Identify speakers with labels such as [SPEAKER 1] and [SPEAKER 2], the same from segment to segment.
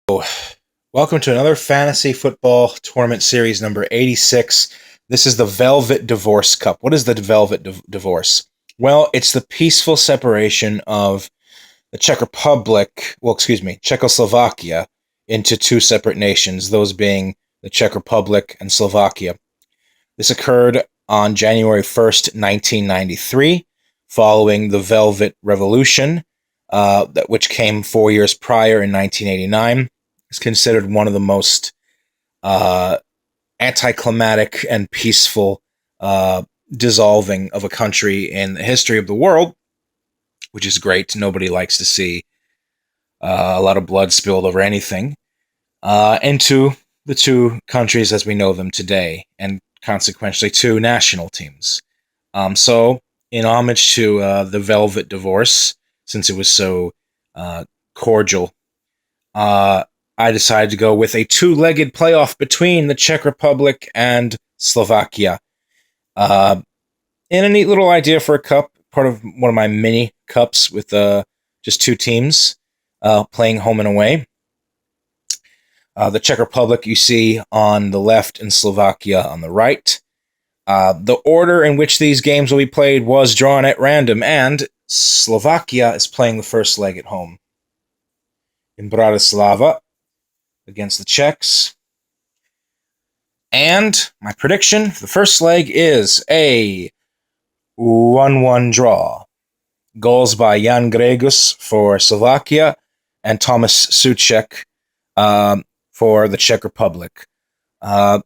[SPEAKER 1] Welcome to another fantasy football tournament series number 86. This is the Velvet Divorce Cup. What is the Velvet Divorce? Well, it's the peaceful separation of the Czechoslovakia into two separate nations, those being the Czech Republic and Slovakia. This occurred on January 1st, 1993, following the Velvet Revolution, which came 4 years prior in 1989. It's considered one of the most anticlimactic and peaceful dissolving of a country in the history of the world, which is great. Nobody likes to see a lot of blood spilled over anything, into the two countries as we know them today, and consequently two national teams. So, in homage to the Velvet Divorce, since it was so cordial, I decided to go with a two-legged playoff between the Czech Republic and Slovakia. And a neat little idea for a cup, part of one of my mini cups with just two teams playing home and away. The Czech Republic you see on the left and Slovakia on the right. The order in which these games will be played was drawn at random, and Slovakia is playing the first leg at home in Bratislava against the Czechs. And my prediction for the first leg is a 1-1 draw. Goals by Jan Gregus for Slovakia and Thomas Souček for the Czech Republic. Jan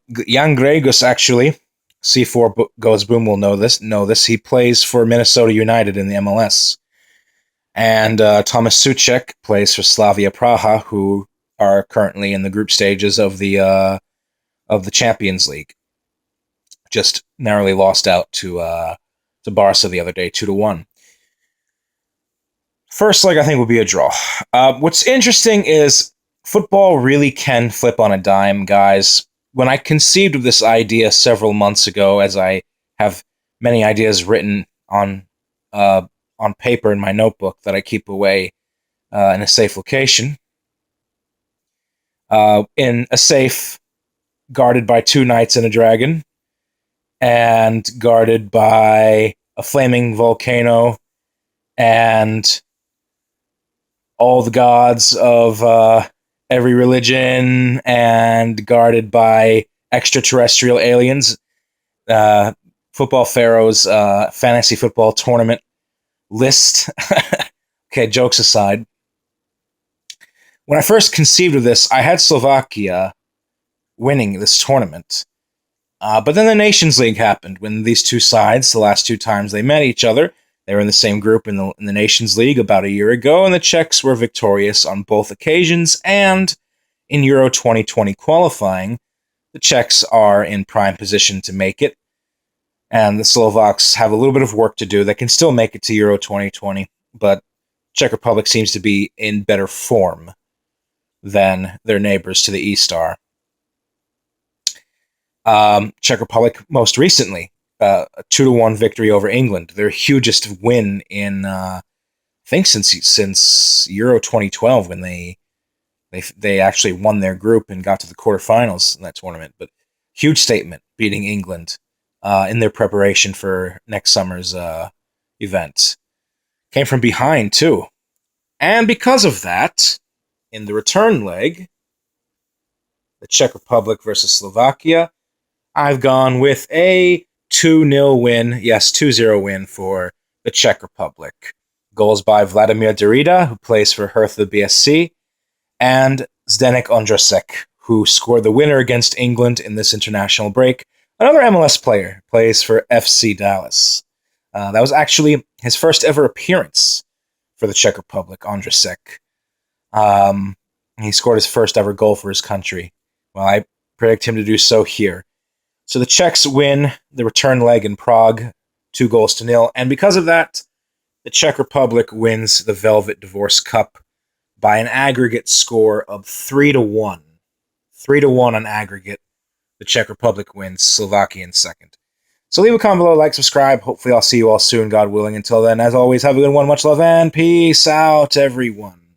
[SPEAKER 1] Gregus, actually, C4 Goes Boom will know this. He plays for Minnesota United in the MLS. And Thomas Souček plays for Slavia Praha, who are currently in the group stages of the Champions League. Just narrowly lost out to Barca the other day, 2-1. First leg, I think, will be a draw. What's interesting is football really can flip on a dime, guys. When I conceived of this idea several months ago, as I have many ideas written on paper in my notebook that I keep away in a safe location, in a safe guarded by two knights and a dragon, and guarded by a flaming volcano, and all the gods of every religion, and guarded by extraterrestrial aliens. Football Pharaoh's fantasy football tournament list. Okay, jokes aside. When I first conceived of this, I had Slovakia winning this tournament. But then the Nations League happened when these two sides, the last two times they met each other, they were in the same group in the Nations League about a year ago, and the Czechs were victorious on both occasions, and in Euro 2020 qualifying, the Czechs are in prime position to make it, and the Slovaks have a little bit of work to do. They can still make it to Euro 2020, but Czech Republic seems to be in better form than their neighbors to the east are. Czech Republic most recently, a 2-1 victory over England, their hugest win in I think since Euro 2012, when they actually won their group and got to the quarterfinals in that tournament. But huge statement, beating England in their preparation for next summer's event. Came from behind too, and because of that, in the return leg, the Czech Republic versus Slovakia, I've gone with a 2-0 win. Yes, 2-0 win for the Czech Republic. Goals by Vladimir Darida, who plays for Hertha BSC, and Zdeněk Ondrášek, who scored the winner against England in this international break. Another MLS player, plays for FC Dallas. That was actually his first ever appearance for the Czech Republic, Ondrášek. He scored his first ever goal for his country. Well, I predict him to do so here. So the Czechs win the return leg in Prague, 2-0, and because of that, the Czech Republic wins the Velvet Divorce Cup by an aggregate score of 3-1. 3-1 on aggregate. The Czech Republic wins, Slovakia in second. So leave a comment below, like, subscribe. Hopefully I'll see you all soon, God willing. Until then, as always, have a good one. Much love and peace out, everyone.